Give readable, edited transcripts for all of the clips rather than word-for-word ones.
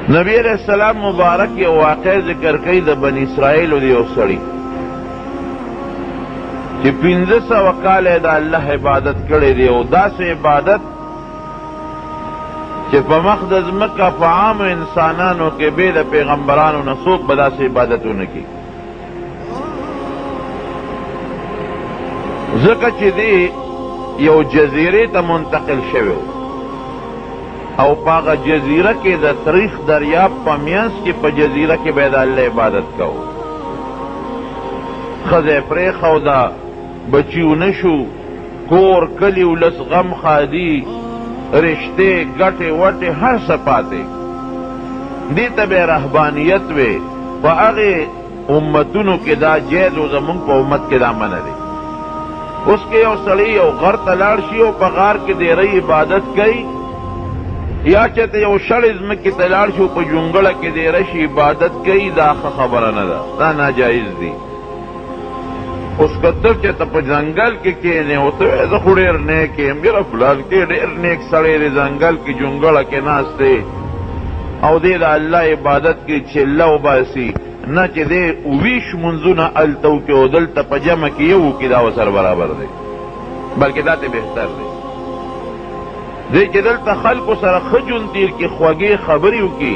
نبی علیہ السلام مبارک یہ واقع ذکر کئی دا بنی اسرائیل و دیو سڑی چی 1500 کال دا اللہ عبادت کرے دیو دا سے عبادت چی پا مخدز مکہ پا عام انسانانو کے بید پیغمبرانو نسوک بدا سے عبادتو نکی ذکر چی دی یو جزیرے تا منتقل شویو او پاغا جزیرہ کے دا تاریخ دریاب پا میانس کی پا جزیرہ کے بید اللہ عبادت کاؤ خزے پریخ او دا بچیو نشو کور کلیو لس غم خادی رشتے گٹے وٹے ہر سپاتے دیتا بے رہبانیت وے پا اغی امتونو کے دا جید و زمون پا امت کے دا منع دے اس کے یو سڑی یو غر تلارشی و پا غار کے دے رہی عبادت کئی یا چاہتے یو شڑ ازمکی تلارشی و پا جنگل کے دے رشی عبادت کئی دا خبر ندا دا ناجائز دی اس کا تب چاہتا پا جنگل کے کینے ہوتا ہے ایسا خوڑیر نیکے میرا فلال کے دیر نیک سڑے دے جنگل کی جنگل کے ناستے او دے دا اللہ عبادت کی چھلہ و باسی نا چی دے اویش منزونا التو کے او دل تا پا جمع کی یو کی دا وسر برابر دے بلکہ دا تے بہتر دے دے چی دل تا خلق سر خجن تیر کی خواگی خبریو کی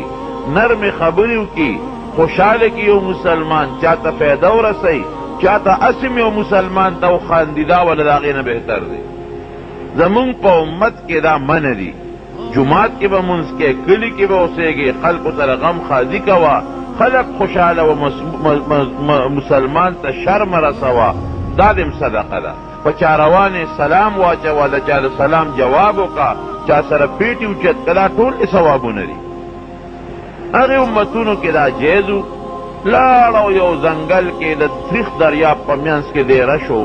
نرم خبریو کی خوشحال کی یو مسلمان چاہتا پیدا و رسی چاہتا اسم یو مسلمان تا و خاندیدہ والا داغینا بہتر دے زمون پا امت کے دا من دی جماعت کے با منز کے کلی کے با اسے گے خلق سر غم خازی کوا خلق خوشحال و مسلمان تا شرم رسوا دادم صدقہ دا پچاروان سلام واچا والا چاہ سلام جوابو کا چاہ سر پیٹی اچت کلا ٹول ثوابو ندی اگے امتونو کے دا جیزو لاڑو یو زنگل کے دا تریخ دریاب پمیانس کے دے رشو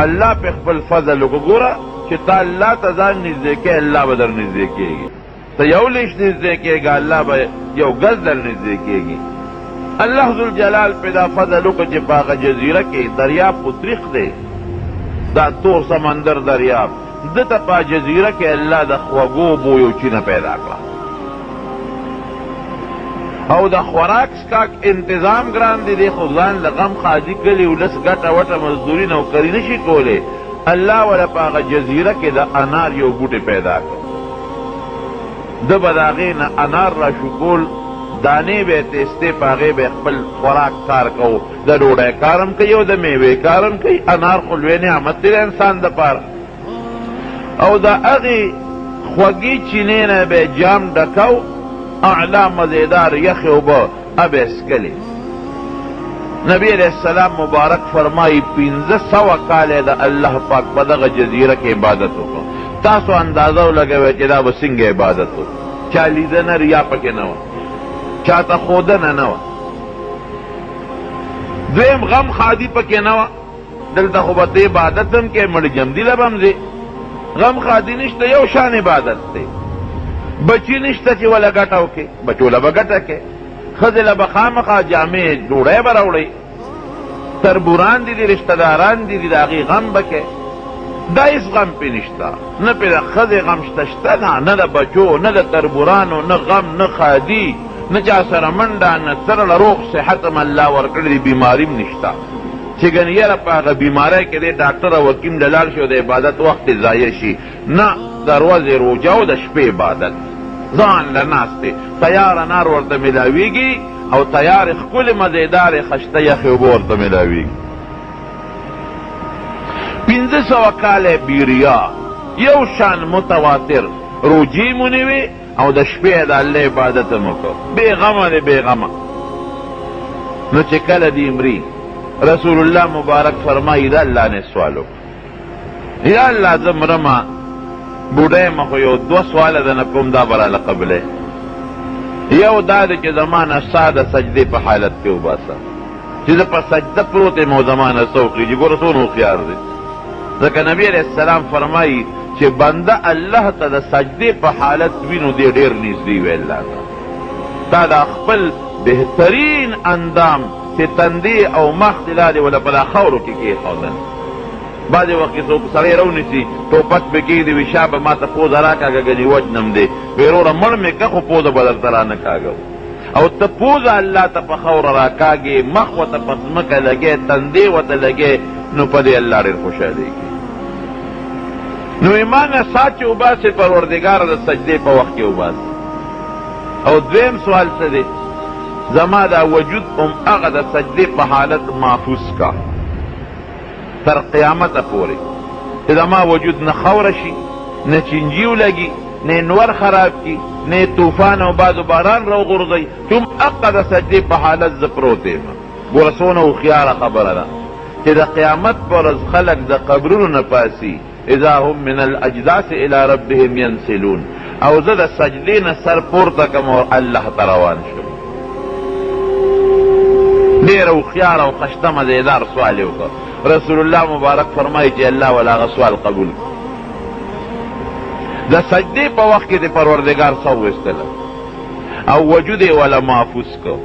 اللہ پہ خپل فضل کو گورا کہ تا اللہ تزان نزدے کے اللہ بدر نزدے کے گی تا یو لیش نزدے کے گا اللہ با یو گز در نزدے کے گی اللہ ذوالجلال پیدا فضلو کو جپاغ جزیرہ کے دریاب کو تریخ دے دا تور سمندر دریاب دتا پا جزیرہ کے اللہ دا خوگو بویو چینا پیدا کرا او دا خوراک سکاک انتظام گران دے خودان لغم خازی کلی ولس گٹا وٹا مزدوری نو کری نشی کولے اللہ والا پاغا جزیرہ کے دا انار یو بوٹے پیدا کر دا بداغین انار را شکول دانے بے تیستے پاغے بے خپل خوراک کار کو دا ڈوڑے کارم کئی او دا میوے کارم کئی انار خلوے نعمت تیر انسان دا پار او دا اغی خوگی چینین بے جام ڈکاو اعلا مزیدار یخیو با اب اسکلی نبی علیہ السلام مبارک فرمائی 1500 کالے دا اللہ پاک بدغ جزیرہ کے عبادتو کو تاسو اندازو لگے ہوئے چدا بسنگ عبادتو چالی دن ریا پکے نوا چاہتا خودن نوا دویم غم خادی پکے نوا دلتا خوبت عبادتم کے مڑ جمدی لبم دے غم خادی نشتا یو شان عبادت تے بچی نشتا چی والا گٹاو کے بچو لبا گٹا کے خزل بخامخا جامع جوڑے براوڑے تربوران دی رشتہ داران دی داغی غم بکے دا اس غم پی نشتا نہ پی دا خز غم شتشتا نہ دا بچو نہ دا تربورانو نہ غم نہ خادی نہ چا سر منڈا نہ سرل روغ صحتم اللہ ورکڑی بیماریم نشتا چگن یہ پاگا بیمارے کے دے ڈاکٹر وکیم دلال شو دے عبادت وقت ضائع شی نہ دروازے روجاو دا شپے عبادت زان لناستے تیار انار ورطا ملاویگی او تیار اخکل مزیدار خشتا یخیوبو ورطا ملاویگی 1500 کال بیریا یو شان متواتر روجی منوی او دا شپے دا اللہ عبادت مکو بے غم دے بے غم نو چکل دی امری رسول اللہ مبارک فرمائی دا اللہ نے سوالو یا اللہ زمرما بوڑے مخو یو 2 سوال دنکم دا برالا قبلے یو دا دے چی زمانہ سادہ سجدے پا حالت کے اوباسا چیزا پا سجدہ پروتے مو زمانہ سوکری جی گو رسولو خیار دے ذکر نبی علیہ السلام فرمائی چی بندہ اللہ تا دا سجدے پا حالت وینو دے دیر نیزدی وی اللہ تا دا خپل بہترین اندام چی تندی او مخ دلا دے ولا پلا خورو کی خوضن بعضې وخت کې څوک سړی رونیسي ټوپک پې کېږدي وي شا به ما ته پوزه راکاږه ګنې وجنم دی وی وروره مړ مې که خو پوزه به درته رانه کاږه او ته پوزه الله ته په خاوره راکاږې مخ ورته په ځمکه لګې تندې ورته لګې نو په دې الله ډېر خوشحالېږي نو ایمانه سا چې وباسې پروردګاره د سجدې په وخت کې وباسې او دویم سوال څه دی زما دا وجود هم هغه د سجدې په حالت محفوظ کا تر قیامته پورې چې زما وجود نه خاوره شي نه چینجیو لګي نه نور خراب کی نه طوفان او باد و باران راوغورځوي چې هم هغه د سجدې په حالت زه پروت یم ګوره څونه هوښیاره خبره ده چې د قیامت په ورځ خلک د قبرونو نه پاسي اذا هم من الاجداث الى ربهم ينسلون او زه د سجدې نه سر پورته کم او الله ته روان شم ډېر هوښیار او خشته مزېدار سوال یې وکړ رسول الله مبارک فرمایي چې الله ولا هغه سوال قبول د سجدې په وخت کې د پروردګار څه وویستله او وجود یې والا محفوظ کو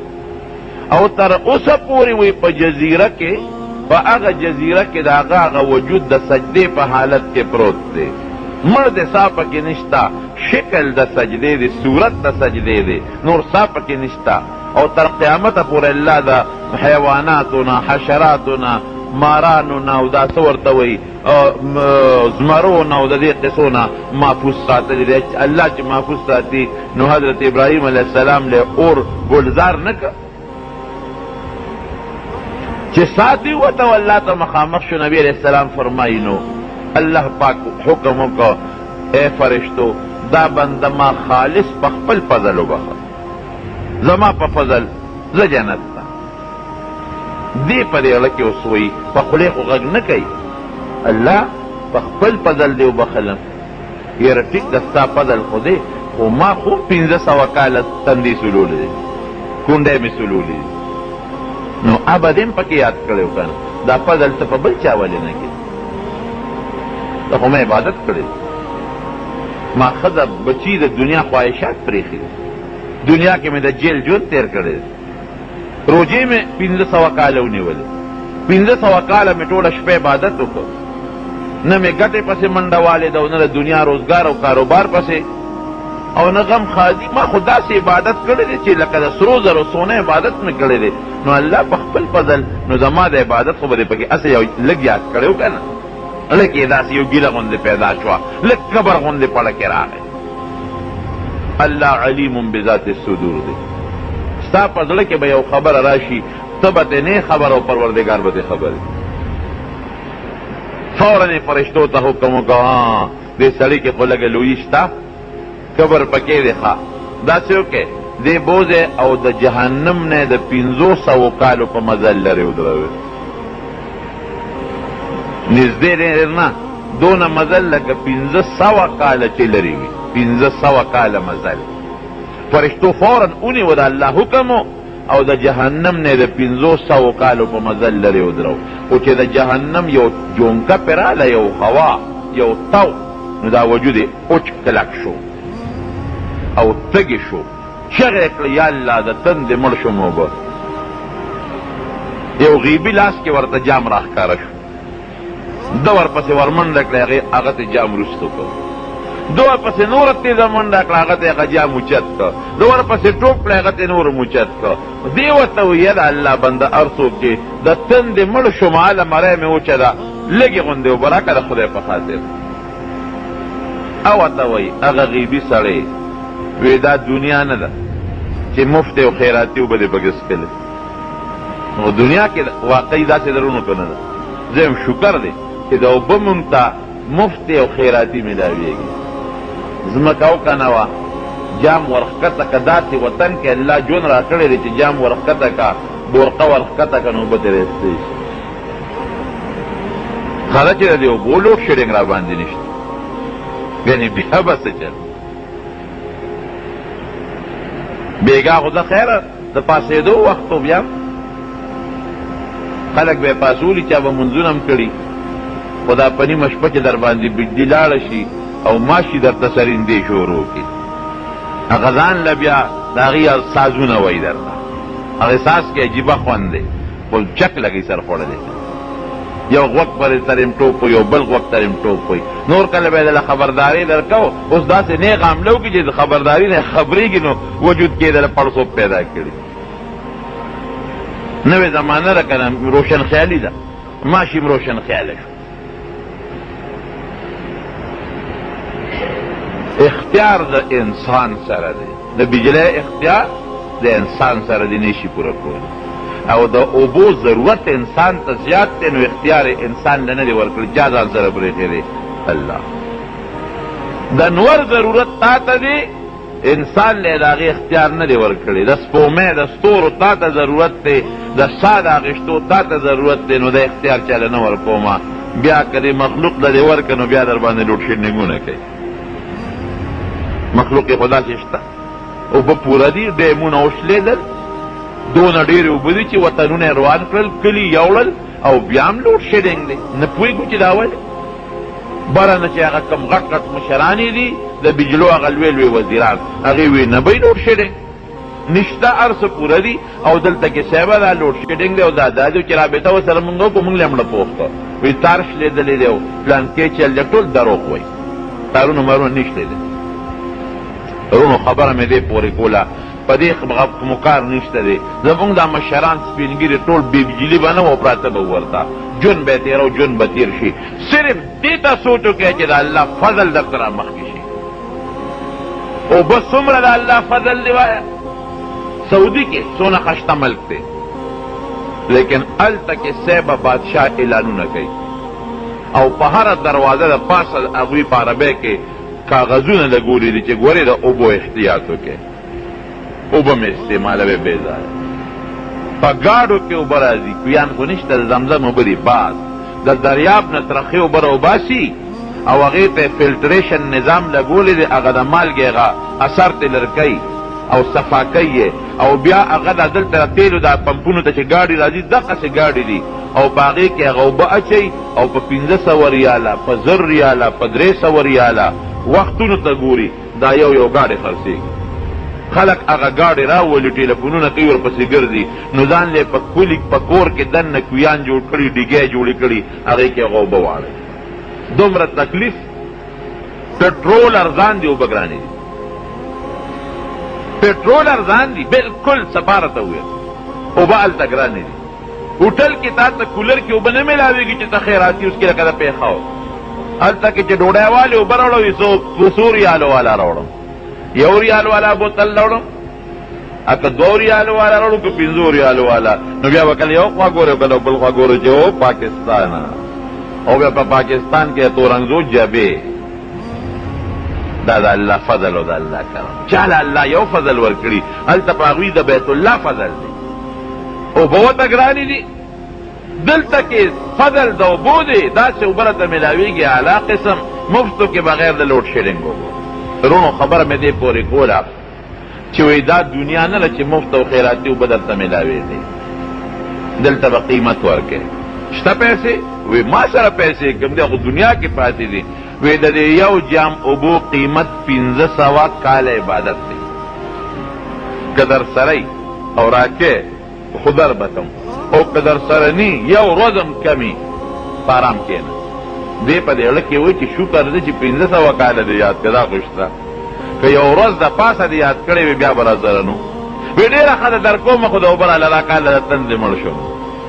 او تر اوسه پورې وی په جزیره کې په هغه جزیره کې د هغه وجود د سجدې په حالت کې پروت دی مړ د سا پکې نشته شکل د سجدې دی صورت د سجدې دی نور سا پکې نشته او تر قیامته پورې الله د حیواناتونه حشراتونه مارانونه او دا څه ورته وایي زمرونه او د دې قصو نه محفوظ ساتلی دی الله چې محفوظ ساتي نو حضرت ابراهیم علیه السلام له اور ګلزار نه که چې ساتي ورته الله ته مخامخ شو نبی علیه السلام فرمایي نو الله پاک حکم وکړ اے فرشتو دا بنده ما خالص په خپل فضل وبخه زما په فضل زه جنت ته دې په دې غله کې اوس وایي په خولې خو غږ نه کوي الله په خپل فضل دې وبخلم یاره ټیک ده ستا فضل خو دی خو ما خو 1500 کاله تندې سلولی دی کونډی مې سلولی دی نو ابد هم پکې یاد کړی و که نه دا فضل ته په بل چا ولې نه کړي دا خو مې عبادت کړی ما ښځه بچي د دنیا خواهشات پرېښي دنیا کې مې د جیل ژوند تېر کړی روجې مې 1500 کاله ونیولې 1500 کاله مې ټوله شپه عبادت وکړ نه مې ګټې پسې منډه والېده او نه د دنیا روزګار او کاروبار پسې او نه غم خادي ما خو داسې عبادت کړی دی چې لکه د سرو زرو سونه عبادت مې کړی دی نو الله په خپل فضل نو زما د عبادت خو به دې پکې هسې یو لږ یاد کړی و که نه لږ یې داسې یو ګیله غوندې پیدا شوه لږ کبر غوندې پړه کې راغی الله علیم بذات الصدور دی ستا په زړه کې به یو خبره راشي ته به ترې نه خبر او پروردګار به ترې خبرې فوراً یې فرشتو ته حکم وکړه دې سړي کې خو لږه لویي شته قبر پکې دی ښه داسې وکړې دې بوځې او د جهنم نه د 500 کالو په مزل لرې ودروې نږدې ډېر نه دونه مزل لکه 500 کاله چې لرې وي 500 کاله مزل فرشتو فوراً ونیو د الله حکم او د جهنم نه د 500 کالو په مزل لرې ودرو خو چې د جهنم یو جونکه پې راله یو هوا یو تو نو دا وجود یې اوچ کلک شو او تږي شو چغې یې کړه یا الله د تندې مړ شوم اوبه یو غیبي لاس کې ورته جام راښکاره شو ده ورپسې ورمنډه کړه هغه ته جام وروستو کړ ده ورپسې نوره تېزه منډه کړه هغه ته هغه جام اوچت کړه ده ورپسې ټوپ کړه هغه ته نور اوچت کړه دې ورته ویې د الله بنده هر څوک چې د تندې مړ شوم هله مری مې وچه ده لږې غوندې اوبه راکړه د خدای په خاطر او ورته وایي هغه غیبي سړی وی دا دنیا نه ده چې مفت او خیراتي اوبه دې پکې څښلې نو دنیا کې واقعي داسې درونو که نه ده زه یم شکر دی چې د اوبه مونږ ته مفت او خیراتي میلاویږي ځمکه او که نه وه جام ورښکته که داسې وطن کې الله جون را کړی دی چې جام ورښکته که بورقه ورښکته که نو اوبه ترې ایستی شي خله چې د دې اوبو لوډ شیډینګ را باندې نشته یعنې بیا به څه چل بیګا خو د خیره د پاسېدو وخت و بیا خلک به یې پاسولي چا به منځونه هم کړي خو دا په نیمه شپه چې در باندې بجلي لاړه شي او ماشي درته سرندې شروع کړي هغه ځان له بیا د هغې سازونه وایي درته هغې ساز کې عجیبه خوند دی خو چک لګوي سر خوړلی یو غوږ پرې تریم ټوپ وي، یو بل غوږ تریم ټوپ وي. نور کله به یې دله خبرداري درکو، اوس داسې نیغ حمله وکړي چې د خبرداري نه خبرېږي نو وجود کې یې دله پړسوب پیدا کړي. نوې زمانه ده که نه، روشن خیالي ده، ماشیم روشن خیاله شو. اختیار د انسان سره دی، د بجلی اختیار د انسان سره دی، نشي پوره کولی. او د اوبو ضرورت انسان ته زیات دی، نو اختیار انسان له نه دی ورکړی، چا ځان سره برېښې دی؟ الله. د نور ضرورت تا ته دی، انسان له د هغې اختیار نه دی ورکړی. د سپومۍ د ستورو تا ته ضرورت دی، د ساه د اخېشتو تا ته ضرورت دی، نو د اختیار چاله نه ورکومه. بیا که دې مخلوق له دې ورکړه نو بیا در باندې لوډ شیډینګونه کوي. مخلوق یې خو داسې شته، اوبه پوره دي، ډیمونه وشلېدل، دونه ډېرې اوبه دي چې وطنونه یې روان کړل، کلي یوړل، او بیا هم لوډ شیډینګ دی. نه پوهېږو چې دا ولې بره نه چې هغه کم غټ غټ مشران یې دي، د بجلو هغه لوی لوی وزیران، هغې وایي نه به لوډ شیډینګ نشته، هر څه پوره دي. او دلته کې صاحبه دا لوډ شیډینګ دی او دا دی چې رابطه ورسره مونږ وکړو، مونږ له یې مړه پوخ کړ، وایي تار شلېدلی دی او پلانکې چل دی، ټول دروغ وایي، تارونه مرونه نه شلېدل. رونو خبره مې دې پورې کوله، په دې مو کار نشته دی. زمونږ دا مشران سپینګیري ټول بې بجلي به نه و، پراته به ورته، جون به یې تېره او جون به تېر شي. صرف دې ته سوچ وکړئ چې د الله فضل درته را مخکې شي. اوبه څومره د الله فضل دی وایه. سعودي کې څونه خشته ملک دی، لیکن هلته کې صیبه بادشاه اعلانونه کوي، او په هره دروازه د پاسه هغوی په عربۍ کې کاغذونه لګولي دي چې ګورې د اوبو احتیاط وکړئ، اوبه مې استعمالوي بې ځایه. په ګاډو کې اوبه راځي، کویان خو نشته، د زمزم اوبه دي، بعض د دریاب نه ترخې اوبه راوباسي او هغې ته فلټریشن نظام لګولی دی، هغه د مالګې هغه اثر ترې لرې کوي او صفا کوي، او بیا هغه د دلته د تیلو دا پمپونو ته چې ګاډي راځي دقسې ګاډي دي، او په هغې کې هغه اوبه اچوي او په 1500 ریاله، په 1000 ریاله، په 300 ریاله وختونو ته ګوري، دا یو یو ګاډي خرڅېږي. خلک هغه ګاډي راولي، ټیلیفونونه کوي، ورپسې ګرځي، نو ځان یې په کلي په کور کې دننه کویان جوړ کړي، ډیګۍ جوړې کړي، هغې کې هغه اوبه واړوي. دومره تکلیف. پټرول ارزان دي، اوبه ګرانې دي. پټرول ارزان دي بالکل، سپاره ته وویل اوبه هلته ګرانې دي. هوټل کې تا ته کولر کې اوبه نه میلاوېږي چې ته خیراتي اوس کې لکه د پېښور هلته کې چې ډوډۍ والې اوبه راوړوي، 200 ریالو والا راوړم، 1 ریال والا بوتل راوړم، که 2 ریالو والا راوړم، که 5 ریالو والا، نو بیا به کله یو خوا ګورې کله بل خوا ګورې چې او پاکستان، او بیا په پاکستان کې تورنګزو جبې. دا د الله فضل او د الله کرم. چاله الله یو فضل ورکړي، هلته په هغوی د بیت الله فضل دی. اوبه ورته ګرانې دي، دلته کې فضل د اوبو دی، داسې اوبه راته میلاوېږي اعلی قسم، مفتو کې بغیر د لوډ شیډینګ اوبو. رونو خبره مې دې پورې کوله چې وایي دا دنیا نه ده چې مفت او خیراتي اوبه درته میلاوېږي، دلته به قیمت ورکړې. شته پیسې؟ وی ما سره پیسې کوم دی، خو دنیا کې پاتې دي. وی د دې یو جام اوبو قیمت 1500 کاله عبادت دی. که در سره او راکې خو در بتم، او که در سره نی یو ورځ هم کمي، په ارام کښېنه. دې په دې اړه کې وایي چې شکر دی چې 1500 کاله دې یاد کړه، دا خو شته. که یو ورځ د پاسه دې یاد کړی وي بیا به راسره نو. وی ډېره ښه ده در کومه، خو د اوبه راله دا کاله د تن دې مړ شم.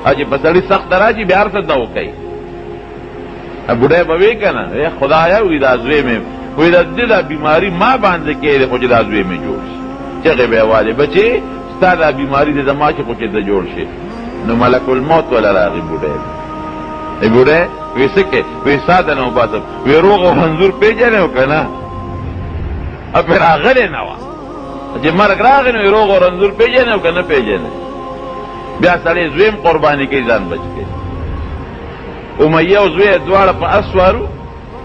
چې په سړي سخت راشي بیا هر څه ده وکوي. بوډۍ به وی که نه خدایا وي دا زوی مې وی د دې دا بیماري ما باندې کېږي خو چې دا زوی مې جوړ شي. چغې به یې والې بچې ستا دا بیماري دې زما چې خو چې ته جوړ شي. نو ملک الموت وله راغی بوډۍ. بوډۍ وی څه کې؟ وی ستا ته نه وباسم. وی روغ او منظور پېژنې و که نه؟ پرې راغلی نه وه چې مرګ راغی نو روغ او رنځور پېژنې و که نه پېژنې؟ بیا سړی زویم قرباني کوي ځان بچ کوي. امیه او زوی دواړه په اس سوارو،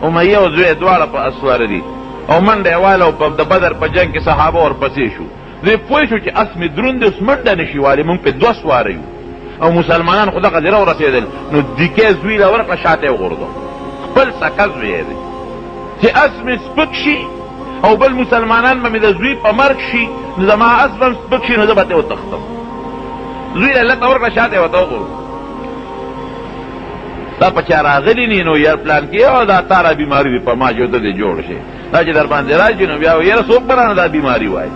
امیه او زوی دواړه په اس سواره دي، او منډه یې واله او د بدر په جنګ کې صحابه ورپسې شو. دوی پوه شو چې اس مې دروند دی، اوس منډه نه شي والی، مونږ پې 2 سواره یو، او مسلمانان خو دغه ځای راورسېدل. نو دیکې زوی له ورکړه، شاته یې وغورځو، خپل سکه زوی یې دی چې اس مې سپک شي او بل مسلمانان به مې د زوی په مرګ شي، نو زما اس به هم سپک شي، نو زه به ته وتښتم. زوی له لته ورکړه، شاته یې ورته وغورځو. دا په چا راغلي ني نو یار پلان کې او دا تاره بیماری دی په ما جو ته دې جوړ شي دا چې در باندې راځي نو بیا یاره څوک به رانه دا بیماری وایي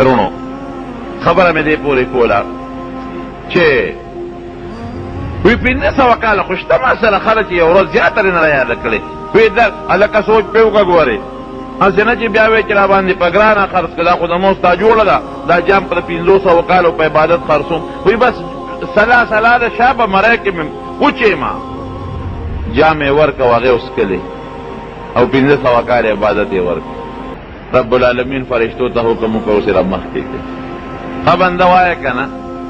رونو خبره مې دې پورې کوله چې وی 1500 کاله خو شته ما سره خلک یو ورځ زیاته نه رایاده کړې وی دا هلکه سوچ پې وکړه ګورې هسې نه چې بیا وایي چې را باندې په ګرانه خرڅ کړه دا خو د مو ستا جوړه ده دا جام په 500 کالو په عبادت خرڅوم وی بس سلا د شا په مرۍ کې مې وچېما جام یې ورکه هغې وسکلې او 1500 کال عبادت یې ورکړه رب العالمین فرشتو ته حکم وکړه اوس یې را مخکې کړې ښه بنده وایه که نه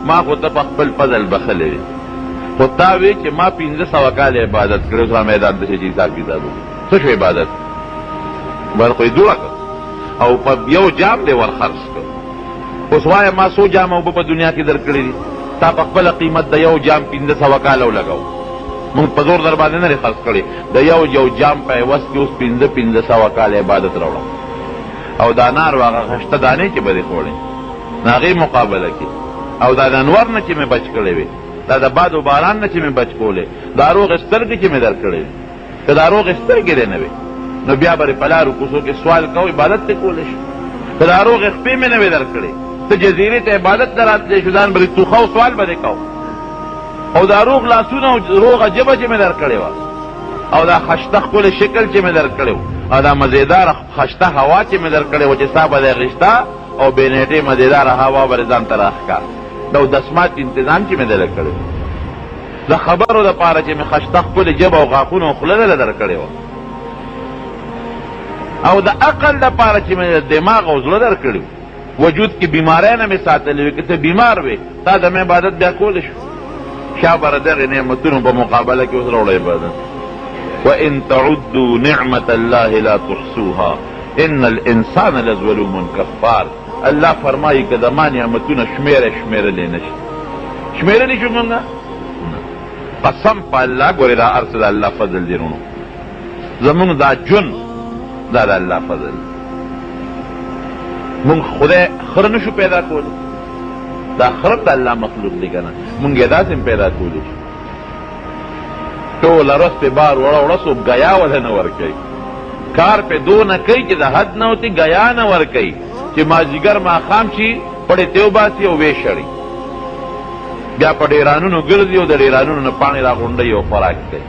ما خو ته په خپل فضل بخلی وي خو تا وی چې ما 1500 کال عبادت کړی اوس را میدان ته شي چې حساب کتاب وکړو څه شو عبادت بل خو یې جوړه کړه او په یو جام دې ور خرڅ کړ اوس وایه ما څو جامه اوبه په دنیا کې در کړي دي تا په خپله قیمت د یو جام 1500 کاله ولګو مونږ په زور در باندې نه دی خرڅ کړی د یو جام په عوض کې اوس 1500 کاله عبادت راوړه او دا نار هغه خشته دانې چې به دې خوړې د هغې مقابله کې او دا د انور نه چې مې بچ کړی وې دا د باد و باران نه چې مې بچ کولې دا روغ سترګې چې مې در کړې که دا روغ سترګې دی نه وې نو بیا به په لارو کوڅو کې سوال کو عبادت ته کولی شي که دا روغ خپې مې نه وې در کړې ته جزیرې ته عبادت ته راتلی شو ځان به دې توخه او سوال به دې کو او دا روغ لاسونه او روغه ژبه چې مې در کړې وه او دا خشته ښکلی شکل چې مې در کړی و او دا مزیدار خشته هوا چې مې در کړی و چې ستا به دې غشته او بې نیټې مزیداره هوا به ځان ته راښکار دا دسمات انتظام چې مې دله کړی د خبرو دپاره چې مې خشته ښکلې ژبه او غاښونه او خوله دله در کړې وه او د عقل دپاره چې مې دماغ او زړه در کړي وجود کې بیماری نه مې ساتلی وي که ته بیمار وې تا د مې عبادت بیا کولی شو شا بره دغې نعمتونو په مقابله کې اوس راوړه عبادت وان تعدوا نعمة الله لا تحصوها ان الانسان لظلوم کفار الله فرمایي که د ما نعمتونه شمیرلی نشي شمیرلی شو مونږه قسم په الله ګورې دا هر څه د الله فضل دی رونو زمونږ دا جون دا د الله فضل مونږ خدای خره نشو پیدا کولی دا خره د الله مخلوق دی که نه مونږ یې داسې پیدا کولی شو ټوله ورځ پې بار وړه وړه څوک ګیا وله نه ورکوي کار پې دونه کوي چې د حد نه وتي ګیا نه ورکوي چې مازدیګر ماښام شي پړې ته وباسي او ویې شړي بیا په ډیرانونو ګرځي او د ډیرانونو نه پاڼې راغونډوي او خوراک کوي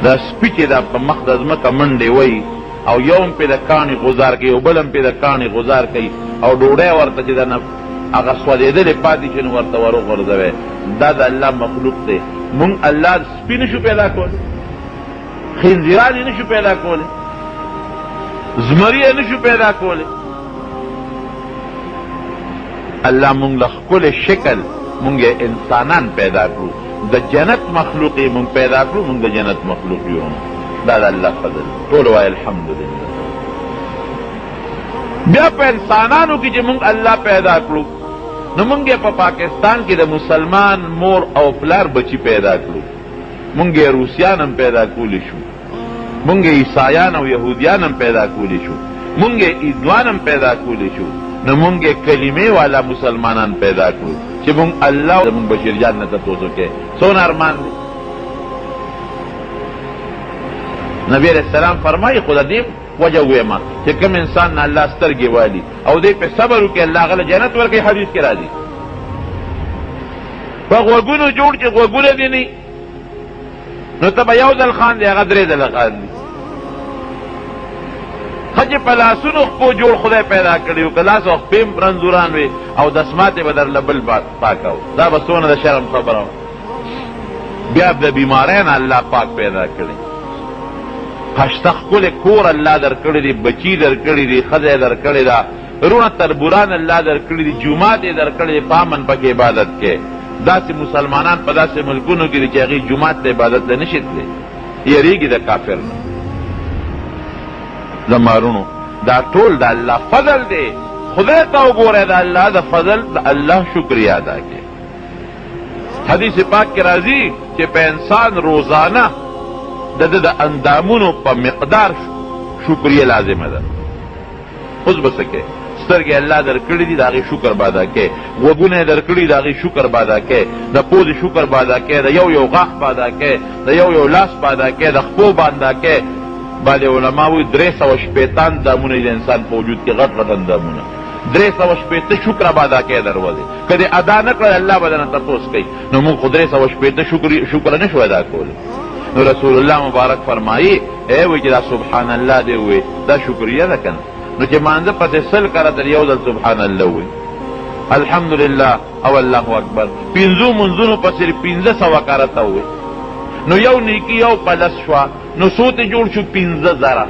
دا سپي چې دا په مخ د ځمکه منډې وایي او یو هم پې د کاڼي غذار کوي او بل هم پې د کاڼي غذار کوي او ډوډۍ ورته چې د هغه سوځېدلې پاتې شي نو ورته ور وغورځوی دا د الله مخلوق دی مونږ الله سپي نشو پیدا کولی خنزیران یې نشو پیدا کولی زمری یې نشو پیدا کولی الله مونږ له ښکلی شکل مونږ انسانان پیدا کړو د جنت مخلوق یې مونږ پیدا کړو مونږ د جنت مخلوق یو دا د الله فضل ټول وایي الحمدلله بیا په انسانانو کې چې مونږ الله پیدا کړو نو مونږ یې په پاکستان کې د مسلمان مور او پلار بچی پیدا کړو مونږ یې روسیان هم پیدا کولی شو مونږ یې عیسایان او یهودیان هم پیدا کولی شو مونږ یې عیدوان هم پیدا کولی شو نو مونږ یې کلمې والا مسلمانان پیدا کړو چې مونږ الله زمونږ بشیر جان نه تپوسو کې څونه ارمان دی نبی علیہ السلام فرمایي خو د دې وجه ویما چې کوم انسان نه الله سترګې والي او دی په صبر وکړي الله هغه له جنت ورکوي حدیث کې راځي په غوږونو جوړ چې غوږونه دې نه نو ته به یو ځل خاندې هغه درې ځله خاندي ښه چې په لاسونو خپو جوړ خدای پیدا کړي و که لاس او خپې هم رنځوران وي او دسماتې به درله بل پاکه و دا به څونه د شرم خبره وه بیا د بیماری نه الله پاک پیدا کړي خشته ښکلی کور الله در کړی دی بچي در کړی دی ښځه یې در کړې ده رونه تربوران الله در کړي دي جومات یې در کړی دی په امن پکې عبادت کې داسې مسلمانان په داسې ملکونو کې دي چې هغې جومات ته عبادت ته نشي تللی یریږي د کافر نه زمارونو دا ټول د الله فضل دی خدای ته وګورئ د الله د فضل د الله شکریه ادا کړئ حدیث پاک کې راځي چې په انسان روزانه د اندامونو په مقدار شکریه لازمه ده اوس به څه کوې سترګې الله درکړي دي د هغې شکر به ادا کوې، غوږونه یې درکړي د هغې شکر به ادا کوې، د پوزې شکر به ادا کوې، د یو یو غاښ به ادا کوې، د یو یو لاس به ادا کوې، د خپو به ادا کوې. بعضې علما وایي 360 اندامونه د انسان په وجود کې غټ غټ اندامونه 360 شکر به ادا کوې دروازې. که دې ادا نه کړل الله به درنه تپوس کوي. نو موږ خو 360 شکر نه شو ادا کولی. نو رسول الله مبارک فرمایي وایي چې دا سبحان الله دې ووایي دا شکریه ده که نه. نو چې مانځه پسې 100 کرته یو ځل سبحان الله ووایي، الحمدلله او الله اکبر، 5 منځونو پسې 1500 کرته ووایي، نو یو نیکي یو پلس شوه، نو څو ته جوړ شو 15,000.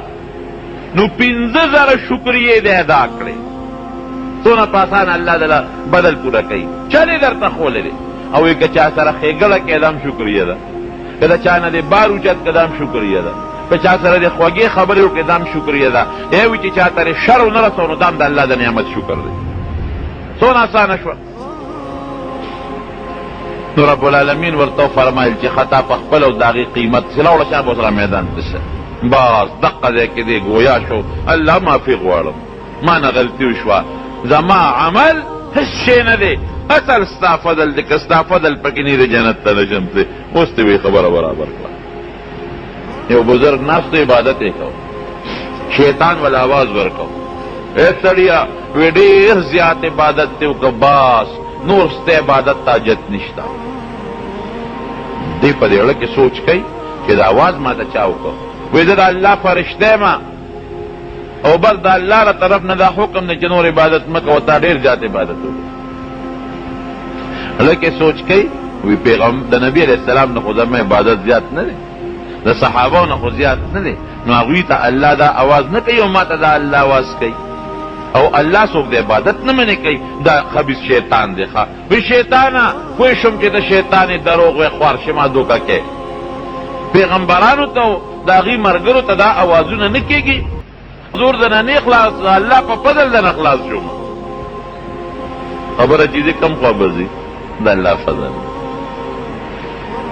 نو 15,000 شکریې دې ادا کړې. څونه په اسانه الله دله بدل پوره کوي. چا دې درته ښولی دی؟ او که چا سره ښېګړه کې دام شکریه ده، که د چا نه دې بار اوچت که دام شکریه ده، که چا سره دې خوږې خبرې وکړې دام شکریه ده. وي چې چا ته شر ونه رسو نو دام د الله د نعمت شکر دی. څونه اسانه شوه. نو رب العالمین ورته فرمایل چې خطا په خپل او د هغې قیمت سله وړه شا به سره میدان ته شه. بس دقه ځای کې دی ګویا شو الله معافي غواړم، ما نه غلطي وشوه، زما عمل هیڅ شی نه دی، اصل ستا فضل دی، که ستا فضل پکې نه دی جنت ته نشم تللی. اوس ته وی خبره برابر کړه. یو بزرګ ناستو عبادت یې کو، شیطان ول آواز ورکو، اے سړیا وی ډېر زیات عبادت دی وکړه، بس نور ستا عبادت ته حاجت نشته. دی په دې اړه کې سوچ کوي چې دا آواز ما ته چا وکړو. وی زه د الله فرشته یم او بس د الله له طرف نه دا حکم دی چې نور عبادت مه کوه، تا ډېر زیات عبادت وکړو. لکه سوچ کوي وی د نبی علیہ السلام نه خو زما عبادت زیات نه دی، د صحابو نه خو زیات نه دی، نو هغوی ته الله دا آواز نه کوي او ما ته دا الله آواز کوي. او الله څوک د عبادت نه منې کوي، دا خبیث شیطان دی. ښه وی شیطانه پوه شم چې د شیطان دروغ وی خوار شما دوکه کې. پیغمبرانو ته د هغې ملګرو ته دا اوازونه نه کېږي. حضور دنه نه خلاص، الله په فضل دنه خلاص شوم. خبره چې دې کم خوا به ځي د الله فضل.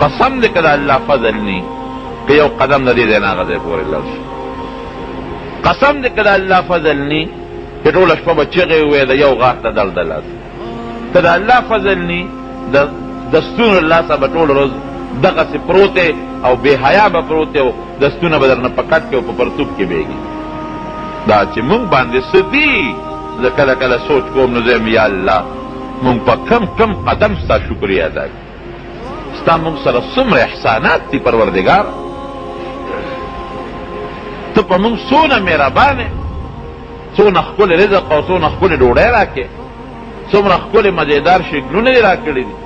قسم دې که د الله فضل نی که یو قدم د دې ځای نه هغه ځای پورې لاړ شي. قسم دې که د الله فضل نی چې ټوله شپه به چغې ووایې د یو غاښ ته درد لاس. که د الله فضل نی د ستونو له لاسه به ټول ورځ دغسې پروت او بې حیا به پروت او دستونه به درنه په کټ کې او په پرتوب کې بیږي. دا چې مونږ باندې څه دي زه کله کله سوچ کوم نو زه یا الله مونږ په کم قدم ستا شکریه ادا کړو. ستا مونږ سره څومره احسانات دي پروردګار، ته په مونږ څونه مهربان یې، څونه ښکلی رزق او څونه ښکلې ډوډۍ راکې، څومره ښکلې مزېدار شکلونه دې راکړي دي،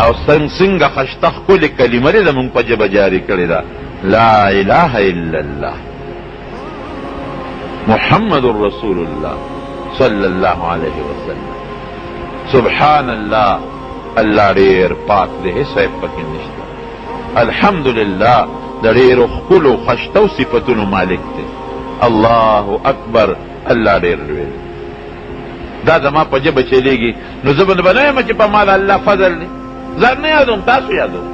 او څنګه خشته ښکلې کلمه دې زمونږ په ژبه جاري کړې ده، لا اله الا الله محمد رسول الله صلی الله علیه وسلم. سبحان الله، الله ډېر پاک دی، هېڅ عیب پکې نشته. الحمدلله، د ډېرو ښکلو خشتو صفتونو مالک دی. الله اکبر، الله ډېر لوی دی. دا زما په ژبه چلیږي نو زه به نه یم چې په ما د الله فضل دی. ځان نه یادوم، تاسو یادوم،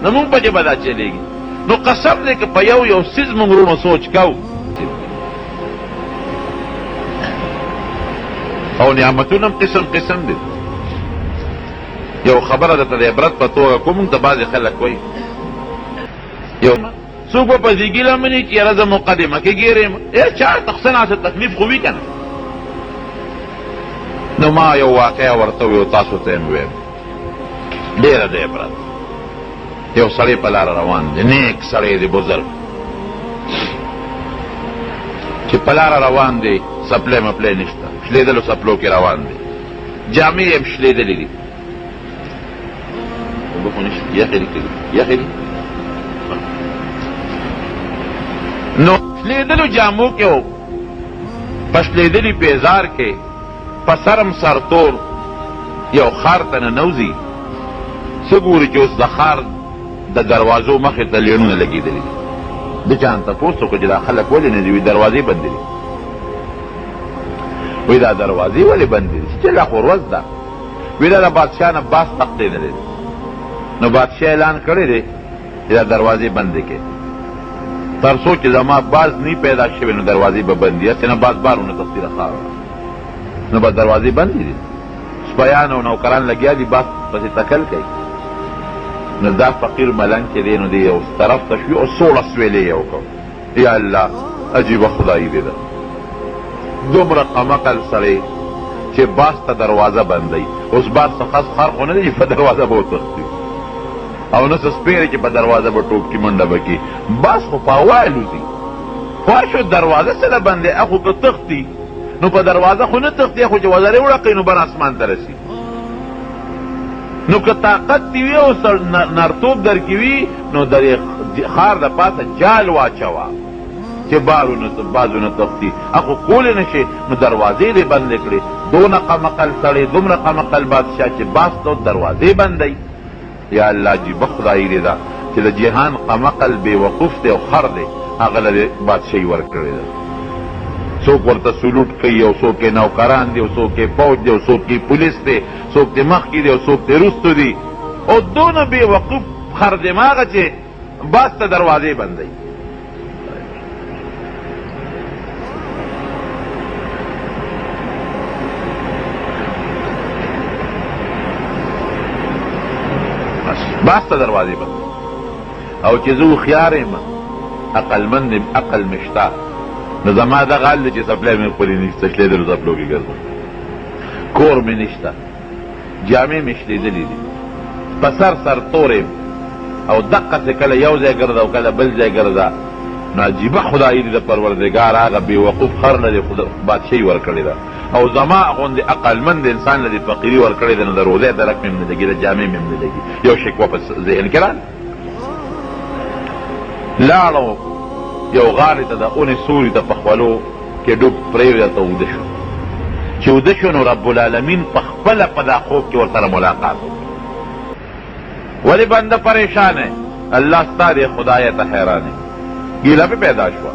نو مونږ په ژبه دا چلیږي. نو قسم دی که په یو څیز مونږ وروڼو سوچ کوو او نعمتونه قسم قسم دي. یو خبره درته د عبرت په توګه کوم، مونږ ته بعضې خلک وایي یو څوک به په زیږي لمني چې یاره زه مقدمه کې ګیرې یم. چا ته څه تکلیف خو وي که نه. نو ما یو واقعه ورته ویو، تاسو ته یم ویم، ډېره د عبرت. یو سړی په لاره روان دی، نیک سړی دی، بزرګ، چې په لاره روان دی، سپلی مپلی نشته، شلیدلو سپلو کې روان دی، جامې یې هم شلیدلې دي، اوبه خو نشته، یخې دي، یخې دي. نو شلیدلو جامو کې و، په شلیدلي پیزار کې، په سرم سرتور یو ښار ته ننوځي. څه ګوري چې اوس د ښار د دروازو مخې ته لیڼونه لګېدلي دي. د چا نه تپوس وکړو چې دا خلک ولې نه دي؟ وي دروازې بندې دي. وی دا دروازې ولې بندې دي؟ چې لا خو ورځ ده. وی دا د بادشاه نه باز تښتېدلی دی، نو بادشاه اعلان کړی دی چې دا دروازې بندې کړې، تر څو چې زما باز نی پیدا شوی نو دروازې به بندي. هسې نه باز بار ونه تښتي د ښاره. نو به دروازې بندې دي، سپیان او نوکران لګیا دي باس پسې تکل کوي. نو دا فقیر ملنګ چې دی نو دی یو طرف ته شوي او 16 سویلې یې وکړ. یا الله عجیبه خدایي دی ده، دومره قمقل سړی چې باس ته دروازه بندوي. اوس باس څه خاص خر خو نه دی چې په دروازه به وتښتي او نه څه سپېرې چې په دروازه به ټوپ کي منډه به کي. باس خو په هوا الوزي، خوا شو دروازه سره بندې اخو که تښتي نو په دروازه خو نه تښتي، خو چې وزرې وړقوي نو بر اسمان ته رسي. نو که طاقت دې وي او نرتوب در کې وي نو د ښار د پاسه جال واچوه چې بازو نه تښتي، اخو کولی نه شي نو دروازې دې بندې کړې. دونه قمقل سړی، دومره قمقل بادشاه چې باس ته دروازې بندوي. یا الله عجیبه خدایي دې ده چې د جهان قمقل بې وقوف دی او خر دی، هغه له بادشاهي ورکړې ده. څوک ورته سلوټ کوي او څوک یې نوکران دي او څوک یې فوج دی او څوک یې پولیس دی، څوک یې مخکې دی او څوک یې وروستو دي، او دونه بې وقوف خر دماغه چې باس ته دروازې بندوي. باس ته دروازې بندوي. او چې زه هوښیار یم عقلمند یم، عقل مې شته، نو زما دغه حال دی چې څپلی مې خپلې نشته، شلېدلو څپلو کې ګرځم، کور مې نشته، جامې مې شلېدلې دي، په سر تور یم او دقسې کله یو ځای ګرځه او کله بل ځای ګرځه. نو عجیبه خدایي دي د پروردګار هغه بې وقوف خر له دې بادشاهي ورکړې ده، او زما غوندې عقلمند انسان له دې فقیري ورکړې ده. نو د روزۍ درک مې هم نه لګي، د جامې مې هم نه لګي. یو شکوه په ذهن کې راغله، لاړو یو غاړې ته د اونې سوري ته په خولو کې ډوب پرېوته ته اوده شو. چې اوده شو نو رب العالمین په خپله په دا خوب کې ورسره ملاقات وکړ. ولې بنده پریشان ہے؟ الله ستا دی خدایه ته حیران ہے. ګیله پې پیدا شوه،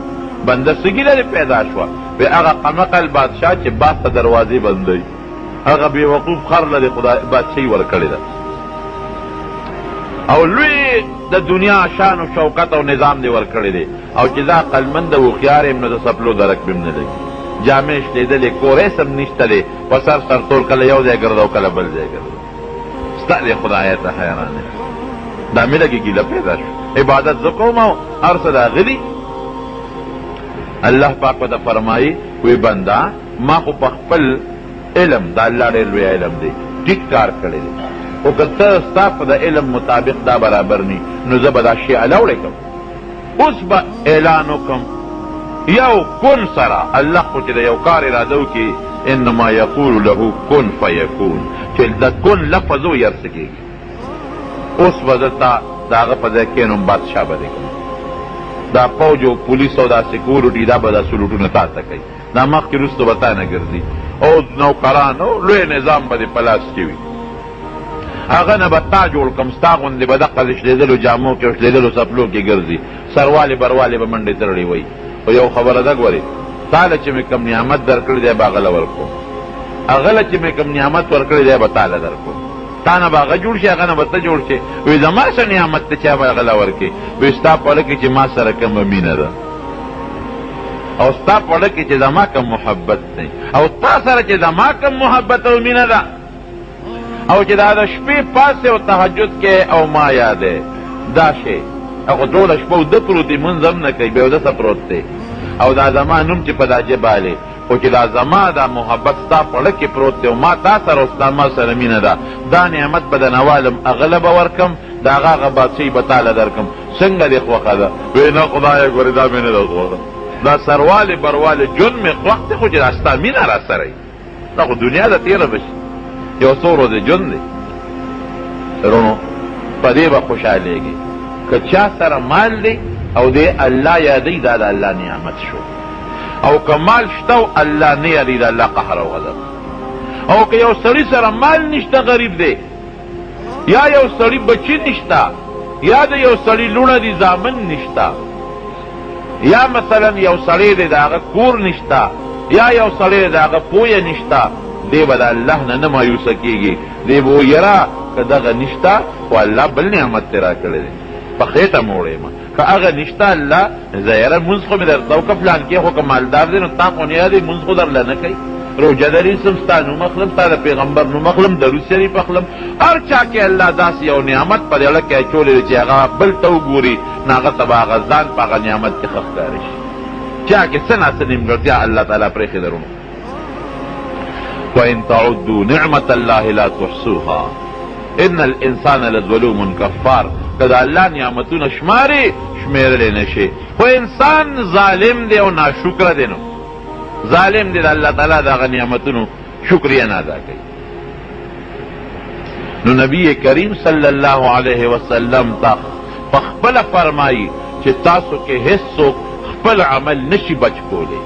بنده څه ګیله دې پیدا شوه؟ وی هغه قمقل بادشاه چې باس ته دروازې بندوي، هغه بې وقوف خر له دې خدای بادشاهي ورکړې ده، او لوی د دنیا شان و شوکت او نظام دې ورکړی دی. او چې دا عقلمند او هوښیار یم نو د څپلو درک مې هم نه لګي، جامې شلېدلې، کور هېڅ هم نشته دی، په سر تور کله یو ځای ګرځه او کله بل ځای ګرځه. ستا دې خدایه ته حیران یم. دا مې لږې ګیله پیدا شو، عبادت زه کوم او هر څه راغلي. الله پاک ورته فرمایي وی بنده ما خو په خپل علم، دا الله ډېر لوی علم دی، ټیک کار کړی دی، خو که ته ستا په د علم مطابق دا برابر نی نو زه به دا شی الاوړی کړم. اوس به اعلان وکړم یو کن سره، الله خو چې د یو کار اراده وکړي انما یقول له کن فیکون، چې د کن لفظ ویرسه کېږي. اوس به دلته د هغه په ځای کښېنم بادشاه به دې کړم، دا فوج او پولیس او دا سکیورټي دا به دا سلوټونه تا ته کوي، دا مخکې وروسته به تا نه ګرځي، او نوکران او لوی نظام به دې په لاس کې وي. هغه نه به تا جوړ کړم، ستا غوندې به دقه شلېدلو جامو کې او شلېدلو څپلو کې ګرځي، سروالې بروالې به منډې تړلې وي. خو یو خبره ده ګورې، تا له چې مې کوم نعمت درکړی دی به هغه له ورکړم، هغه له چې مې کوم نعمت ورکړی دی به تا له درکړم. تا نه به هغه جوړ شي، هغه نه به ته جوړ شي. وایي زما څه نعمت ته چا به هغه له ورکړي؟ وایي ستا په اړه کې چې ما سره کومه مینه ده، او ستا په اړه کې چې زما کوم محبت دی، او تا سره چې زما کوم محبت او مینه ده، او چې دا د شپې پاسې او تهجد کې او ما یادې دا شی، هغه ټوله شپه اوده پروت دی، مونځ هم نه کوي، بې اودسه پروت دی، او دا زما نوم چې په دا جبالې، خو چې دا زما دا محبت ستا په اړه کې پروت دی او ما تا سره او ستا ما سره مینه ده، دا نعمت به د نوالم هغه به ورکم، د هغه بادشاهي به تاله درکم. څنګه دې خوښه ده؟ وایي نه خدایه ګورې دا مې نه ده خوښه، دا سروالې بروالې ژوند مې خوښ دی، خو چې دا ستا مینه را سره وي، دا خو دنیا ده تېره به شي، یو څو ورځې ژوند دی. رونو په دې به خوشحالېږي که چا سره مال دی او دې الله یادوي، دا د الله نعمت شو. او که مال شته او الله نه یادوي، د الله قهر او غضب. او که یو سړي سره مال نشته، غریب دی، یا یو سړي بچي نشته، یا د یو سړي لوڼه دي زامن نشته، یا مثلا یو سړی دی د هغه کور نشته، یا یو سړی دی د هغه پویه نشته، دی به د الله نه مایوسه کېږي، دی به ویره که دغه نشته خو الله بل نعمت ترې راکړی دی، په خېټه موړی یم، که هغه نشته الله زه یاره مونځ خو مې درته وکړه، فلان کې خو که مالدار دی نو تا خو نه یادوي، مونځ خو درله نه کوي، روجه دری سم ستا نوم اخلم، ستا د پیغمبر نوم اخلم، درود شریف اخلم. هر چا کې الله داسې یو نعمت په زړه کې اچولی دی چې هغه بل ته وګوري نو هغه ته به هغه ځان په هغه نعمت کې ښه ښکاري شي. چا کې څه ناڅه نیمګړتیا الله تعالی پرېښې درونو. وَإِن تَعُدُّوا نِعْمَةَ اللَّهِ لَا تُحْصُوهَا إِنَّ الْإِنسَانَ لَظَلُومٌ كَفَّارٌ. که د الله نعمتونه شمارې شمېرلی نه شي، خو انسان ظالم دی او ناشکره دی، نو ظالم دی د الله تعالی د هغه نعمتونو شکریه نه ادا کوي. نو نبی کریم صلی الله علیه وسلم تا پخپله فرمایي چې تاسو کې هیڅ څوک خپل عمل نشي بچ کولی.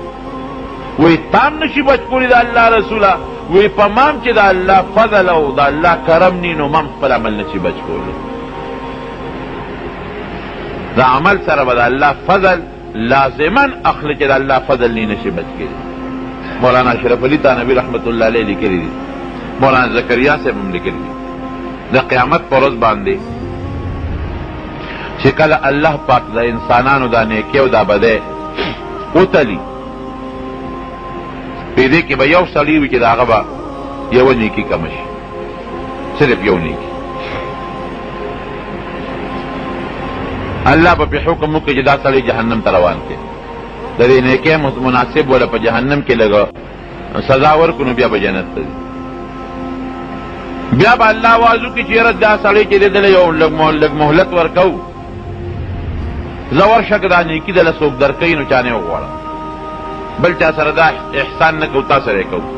وی تام نشي بچ کولی د الله رسوله، وی په مام چې د الله فضل او د الله کرم نی نو مام خپل عمل نشي بچ کولی. د عمل سره به د الله فضل لازما اخلی چې د الله فضل نی نشي بچ کولی. مولانا اشرف علی تانوی رحمت الله علیه لیکلی دي، مولانا زکریا صاحب هم لیکلی دي د قیامت پر ورځ باندې چې کله الله پاک د انسانانو دا نیکي او دا بدۍ وتلي، په دې کې به یو سړی وي چې د هغه به یوه نیکي کمه شي، صرف یو نیکي. الله به پې حکم وکړي چې دا سړی جهنم ته روان کړي، د دې نیکۍ مناسب وله په جهنم کې لږه سزا ورکړو نو بیا به جنت ته ځي. بیا به الله آواز وکړي چې یاره دا سړی چې دی دله یو لږ مهلت ورکوو، زه ورشه که دا نیکي دله څوک درکوي نو چا نه وغواړه، بل چا سره دا احسان نه کوو، تا سره یې کوو.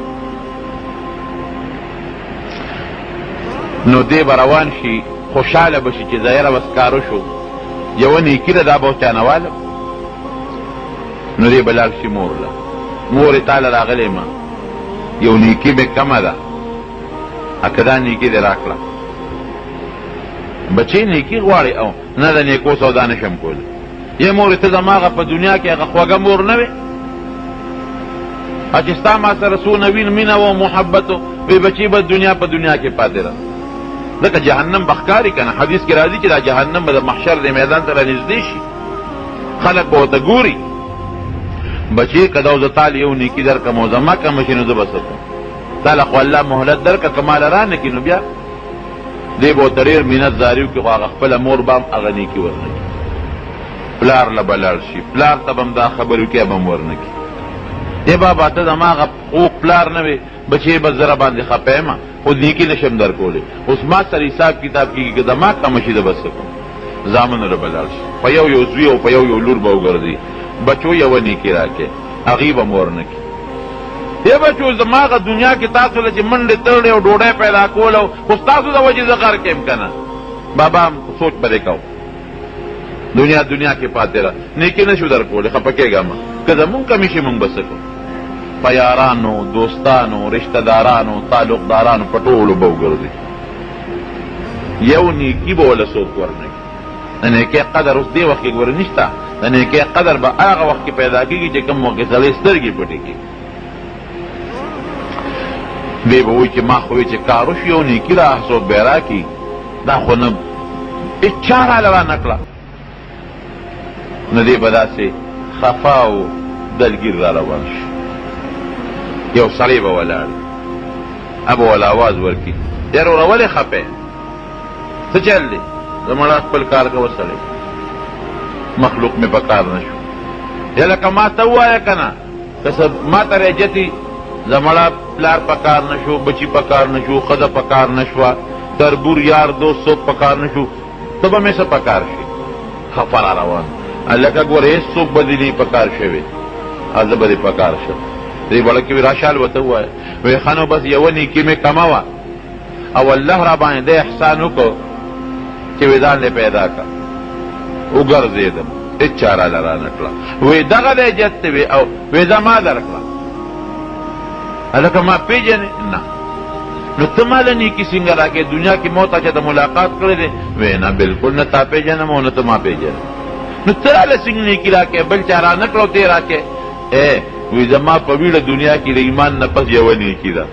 نو دی به روان شي، خوشحاله به شي چې ظاهره بس کارو شو، یوه نیکي ده دا به چانهواله. نو دی به لاړ شي مور له، مورې تاله راغلی ما یو نیکي مې کمه ده، که دا نیکي دې راکړه. بچې نیکي غواړي او نه د نیکو سودا نشم کولی. یې مورې ته زما هغه په دنیا کې هغه خوږه مور نه وې، چې ستا ما سره څونه مینه و محبت و، وی بچې به دنیا په دنیا کې پاتې ده. ځکه جهنم به ښکاري که نه، حدیث کې راځي چې دا جهنم به د محشر د میدان ته رانږدې شي، خلک به ورته ګوري. بچې که دا زه تاله یو نیکي درکړم او زما کمه شي نو زه به څه کوم؟ تاله خو الله مهلت درکړه، که ماله رانه کړي نو بیا دی به ورته ډېر مینت زاري وکړي، خو هغه خپله مور به هم هغه نیکي ورنه کړي. پلار له به لاړ شي، پلار ته به هم دا خبرې وکړي، به هم ورنه کړي. ای بابا ته زما هغه خوږ پلار نه وې، بچې به زه را باندې خفه یم خو نیکي نشم در کولی، اوس ما سره حساب کتاب کېږي که زما کمه شي د به څه کوم؟ زامنو له به لاړ شي، په یو یو زوی او په یو یو لور به وګرځي، بچو یوه نیکي راکړې، هغې به م ورنه کړي. ای بچو زما هغه دنیا کې تاسو له چې منډې تړلې او ډوډۍ پیدا کول او خو ستاسو د وجې زه غر کیم که نه، بابا هم سوچ به دې کوو، دنیا کې پاتې را نیکي نه شو در کولی، خفه کېږه مه، که زمونږ کمې شي مونږ به څه کوو؟ په یارانو، دوستانو، رشته دارانو، تعلقدارانو په ټولو به وګرځي، یو نیکي به وله څوک ورنه کړي. د نیکۍ قدر اوس دې وخت کې ګوره نشته، د نیکۍ قدر به هغه وخت کې پیدا کېږي چې کوم وخت کې سړی سترګې پټې کړي. دی به وایي چې ما خو چې کار وشي یو نیکي را څوک به یې راکړي، دا خو نه هېچا راله را نه کړه. نو دی به داسې خفه او دلګیر را روان شي. یو سړی به ولاړ، ابه وله آواز ورکړي، یاره وره ولې خفه یې؟ څه چل دی؟ زه مړه خپل کار کوه سړی، مخلوق مې په کار نه شو. یا لکه ما ته ووایه که نه، که څه ما ته رجتي زه مړه پلار په کار نه شو، بچي په کار نه شو، ښځه په کار نه شوه، تربور یار دوست څوک په کار نه شو، ته به مې څه په کار شي؟ خفه را روان. هلکه ګوره هېڅ څوک به دې نه په کار شوی، زه به دې په کار شم. دی بړه کې راشال ورته ووایه، وایي ښه نو بس یوه نیکي مې کمه وه او الله را باندې دی احسان وکړو چې وی ځان دې پیدا کړه، وګرځېدم، هېڅ چا راله را نه کړه. وایي دغه دی جت ته وی او وی زما درکړه. هلکه ما پېژنې؟ نه. نو ته ماله نیکي څنګه راکړې؟ دنیا کې ما ته چاته ملاقات کړی دی؟ وی نه بلکل نه تا پېژنم او نه ته ما پېژنم. نو ته راله څنګه نیکي راکړې؟ بل چا را نه کړه ته یې راکړې؟ وی زما په ویړه دنیا کې د ایمان نه پس یوه نیکي ده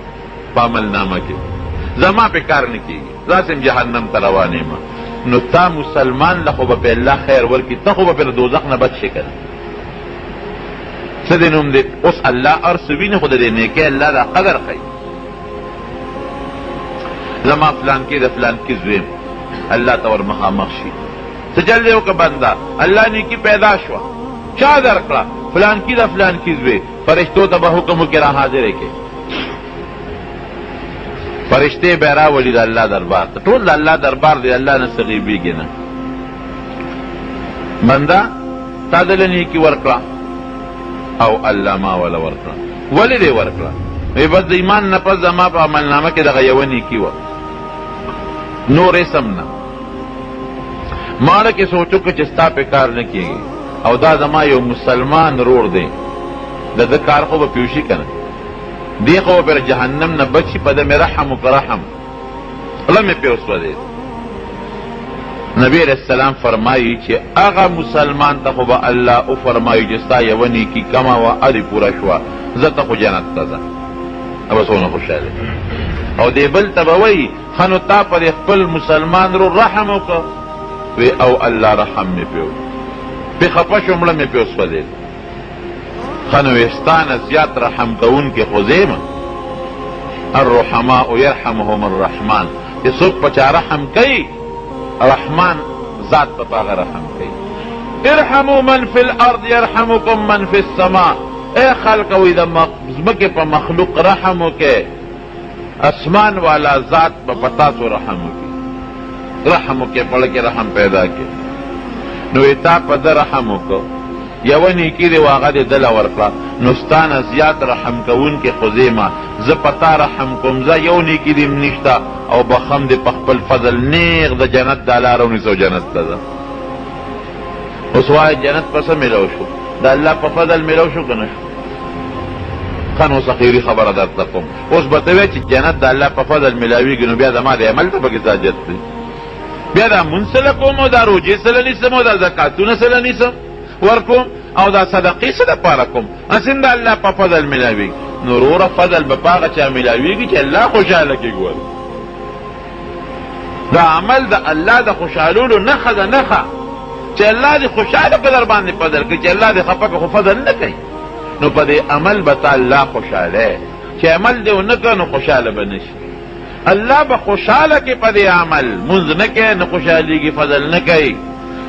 په عملنامه کې، زما پې کار نه کېږي، داسې جهنم ته روان یم. نو تا مسلمان له خو به پې الله خیر ورکړي، ته خو به پې د دوزخ نه بچ شې که نه. څه دې نوم دی اوس الله ارس ویني خو د دې نیکۍ الله دا قدر کوي زما فلان کې د فلان کې زویم الله ته ور مخامخ شي څه چل دی وکړه بنده الله نیکي پیدا شوه چا درکړه فلان کې د فلان کې زوی فرشتو ته به حکم وکړي را حاضرې کې فرشتې به راولي د الله دربار ته ټول د الله دربار دی الله نه څه غیبېږي نه بنده تا دله نیکي ورکړه او الله ما وله ورکړه ولې دې ورکړه وی بس د ایمان نه پس زما په عملنامه کې دغه یوه نیکي وه نور اسم نه ماړه کې سوچو که چې ستا پې کار نه کېږي او دا زما یو مسلمان رور دی د ده کار خو به پیوشي که نه دی خو به جهنم نه بچي په ده مې رحم وکړه رحم خوله مې پې وسوځېد نبی علیہ السلام فرمایي چې هغه مسلمان ته خو به الله وفرمایي چې ستا یوه نیکي کمه وه ادې پوره شوه زه ته خو جنت ته ځه به څونه خوشحاله او دې بل ته به وایي ښه نو تا پر خپل مسلمان رو رحم وکړه وی او الله رحم مې پې پې خفه شو مړه مې پې وسوځېد ښه نو وی ستا نه زیات رحم کوونکې خو زه یم الرحماء یرحمهم الرحمن چې څوک په چا رحم کوي رحمان ذات په هغه رحم کوي ارحموا من فی الارض یرحمکم من فی السماء اے خلقوی د ځمکې په مخلوق رحم وکړئ اسمان والا ذات په تاسو رحم وکړي رحم وکړئ پړه کې رحم پیدا کړي نو تا په ده رحم وکړه یوه نیکي دی هغه دې دله ورکړه نو ستا نه زیات رحم کوونکې خو زه یم زه په تا رحم کوم زه یو نیکي دې نشته او بخم دې په خپل فضل نیغ د جنت دا لاره ونیسو جنت ته ځه اوس وایه جنت په څه میلاو شو د الله په فضل میلاو شو که نه شو ښه نو سخیري خبره درته کوم اوس به ته وایې چې جنت د الله په فضل میلاویږي نو بیا زما د عمل ته پکې حاجت دی بیا دا مونځ سله کوم او دا روجې سله نیسم او دا زکاتونه سله نیسم ورکوم او دا صدقې څه دپاره کوم هسې د الله په فضل میلاویږي نو وروره فضل به په هغه چا میلاویږي چې الله خوشحاله کړي ګوره دا عمل د الله د خوشحالولو نښه ده نښه چې الله دې خوشحاله په در باندې فضل کوي چې الله دې خفه که خو فضل نه کوي نو په دې عمل به تا الله خوشحاله چې عمل دې ونه کړه نو خوشحاله به نه شي الله به خوشحاله کې په دې عمل مونځ نه کوي نه خوشحالېږي فضل نه کوي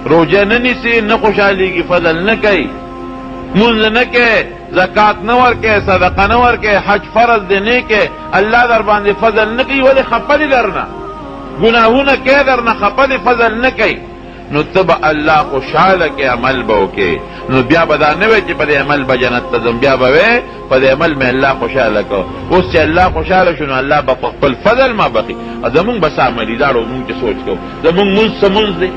روجه نه نیسي نه خوشحالېږي فضل نه کوي مونځ نه کوي زکات نه ورکوي صدقه نه ورکوي حج فرض دې نه کوي الله در باندې فضل نه کوي ولې خفه دې درنه ګناهونه کوي درنه خفه دې فضل نه کوي نو ته به الله خوشحاله کې عمل به وکړې نو بیا به دا نه وی چې په دې عمل به جنت ته ځم بیا به وی په دې عمل مې الله خوشحاله کړ اوس چې الله خوشحاله شو نو الله به په خپل فضل ما بخي زمونږ بس عملي داړو مونږ چې سوچ کوو زمونږ مونځ څه مونځ دی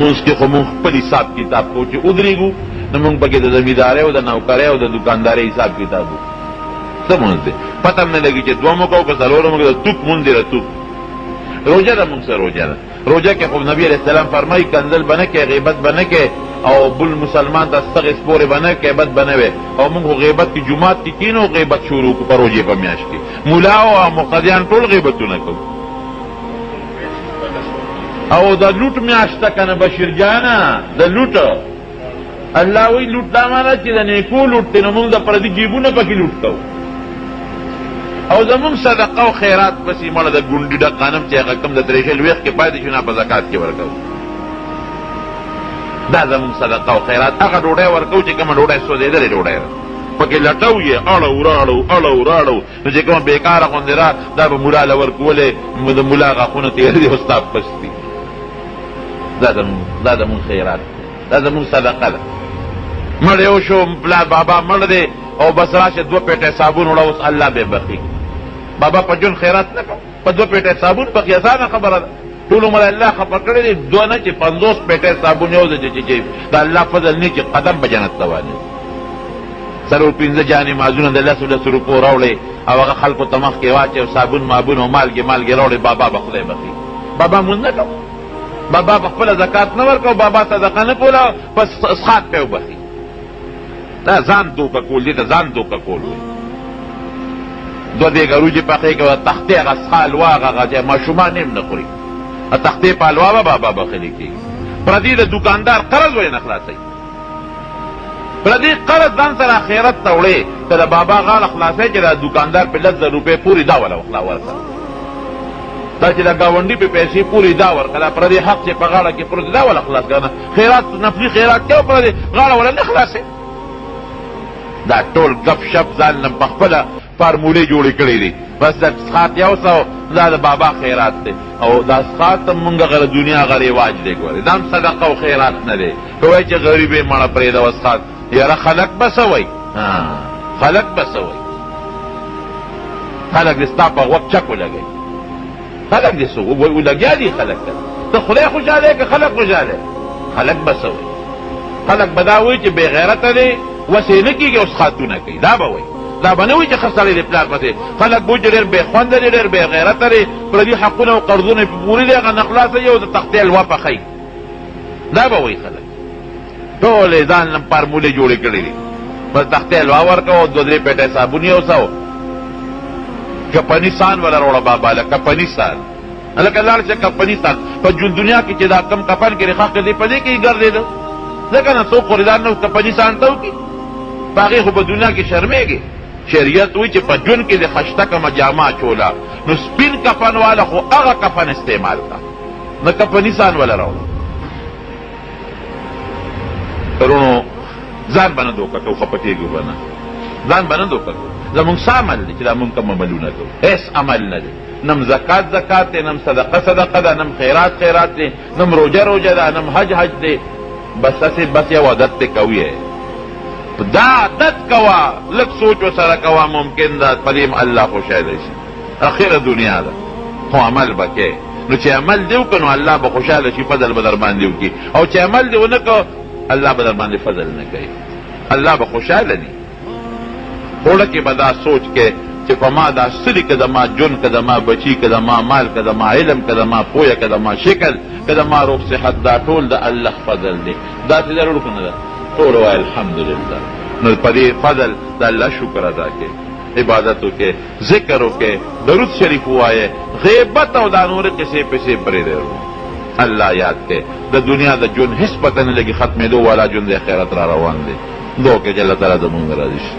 مونځ کې خو مونږ خپل حساب کتاب کوو چې ودرېږو نو مونږ پکې د زمیندارۍ او د نوکرۍ او د دوکاندارۍ حساب کتاب وو څه مونځ دی پته هم نه لګي چې دوه مو کوو که څلورو مو کوو د توپ مونځ دی د توپ روجه ده مونږ سره روجه ده روجه کې خو نبی علیہ السلام فرمایي کنځل به نه کوې غیبت به نه کوې او بل مسلمان ته ستغې سپورې به نه کوې بد به نه وې او مونږ خو غیبت کې جومات کې کینو غیبت شروع کړو په روجې په میاشت کې ملا او مقتدیان ټول غیبتونه کوو او د لوټ میاشت ده که نه بشیر جانه د لوټ الله وایي لوټ دا معنی چې د نیکو لوټ دی نو مونږ د پردي جیبونه پکې لوټ کوو او زمونږ صدقه او خیرات پسې مړه د ګونډي ډک غنم چې هغه کم د درېشل ویښ کې پاتې شو نه په زکات کې ورکوو دا زمونږ صدقه او خیرات هغه ډوډۍ ورکوو چې کومه ډوډۍ سوځېدلې ډوډۍ ده پکې لټو یې اړو راړو اړو راړو نو چې کومه بېکاره غوندې را دا به ملا له ورکولې د ملا غاښونه تېر دي او ستا پس دي دا زمونږ خیرات دا زمونږ صدقه ده مړ یو شو پلار بابا مړ دی او بس راشه دوه پیټې صابون وړه اوس الله به بخي بابا په جون خیرات نه کوم په دوه پیټې صابون پکې اسانه خبره ده ټول عمر الله خفه کړی دی دوه نه چې 50 پیټې صابون یو دی چې د الله فضل نه چې قدم به جنت ته وانه څلور پنځه جانې مازونه د لسو لسو روپو راوړې او هغه خلکو ته مخکې واچي او صابون مابون او مالګې راوړې بابا به خدای بخي بابا مونځ نه کوم بابا په خپله زکات نه ورکوو بابا صدقه نه کوله پس اسخات پې وبخي دا ځان دوکه کول دې ته ځان دوکه کول وایي دوه دیګه روجې پخې کوي تختې هغه څښه حلوا هغه چې ماشومان هم نه خوري تختې په حلوا به بابا بخلي کېږي پردي د دوکاندار قرض وایي نه خلاصوي پردی قرض ځان سره آخرت ته وړې ته د بابا غاړه خلاصوې چې د دکاندار په 10,000 روپۍ پورې دا وله ورکړه، دا چې د ګاونډي په پیسې پورې دا ورکړه، دا پردی حق چې په غاړه کې پروت دا وله خلاص کړه. خیرات نفلي خیرات کې پردی غاړه وله نه خلاصې. دا ټول گپ شپ ځان نه په خپله فارمولې جوړې کړې دي. بس د سخات 100 دا د بابا خیرات دی او دا سخات هم مونږ غره دنیا غ رواج دی. ګورې دا هم صدقه او خیرات نه دی. که وایي چې غریب یې مړه پرېږده سخات، یاره خلک به څه وایي؟ خلک به څه وایي؟ خلک دې ستا په غوږ چک ولګوي، خلک دې څه ولګیا دي خلک ته. ته خدای خوشحاله که خلک خوشحاله؟ خلک به څه وایي؟ خلک به دا وایي چې بې غیرته دی، وسې نه کېږي او سخاتونه کوي. دا به وایي، دا به نه وایي چې ښه سړی دی پلار پسې. خلک به وایي چې ډېر بې خونده دی، ډېر بې غیرته دی، پردي حقونه او قرضونه یې په پورې دی، هغه نه خلاصوي او د تختې حلوا پخوي. دا به وایي خلک. ټول یې ځان نه فارمولې جوړې کړې دي. بس تختې حلوا ورکوه او 2-3 پیټۍ صابون یې وسو، کپني سان ولا روړه بابا له کپني سان لکه لاړ چې کپني سان په دنیا کې چې دا کم کفن کې رخاق دی په دې کې ګرځېده ځکه نه څوک خریدار نه کپني سان ته وکړي په هغې خو په دنیا کې شرمېږي. شریعت وایي چې په ژوند کې د خشته کمه جامه اچوله نو سپین کفن والا خو هغه کفن استعمال کا نه کپني سان ولا راوړه. رونو ځان به نه دوکه کوو، خفه کېږو به نه، ځان به نه دوکه کوو. زمونږ څه عمل دی چې دا مونږ کوم عملونه کوو؟ هېڅ عمل نه دی. نم زکات دی، نم صدقه ده، نم خیرات دی، نم روجه ده، نم حج دی. بس هسې بس یو عادت دی کوي. دا عادت کوه، لږ سوچ ورسره کوه، ممکن ده په دې الله خوشحاله شي. اخره دنیا ده خو عمل به کوې. نو چې عمل دې وکړه نو الله به خوشحاله شي، فضل به در باندې وکړي. او چې عمل دې ونه کړه الله به در باندې فضل نه کوي، الله به خوشحاله دي. خوړه کې به دا سوچ کې چې په ما دا څه دي، که د ما جون، که د ما بچي، که د ما مال، که د ما علم، که د ما پویه، که د ما شکل، که د ما روغ صحت، دا ټول د الله فضل دی. داسې ضرور که نه ده؟ ټول وایي الحمدلله. نو په دې فضل د الله شکر ادا کړې، عبادت وکړې، ذکر وکړې، درود شریف ووایې، غیبت او دا نورې قصې پسې پرېږدی. الله یاد کړې. د دنیا د ژوند هېڅ پته نه لګي، ختمېدو والا ژوند د آخرت را روان دی. دعا کې چې الله تعالی زمونږ راضي شي.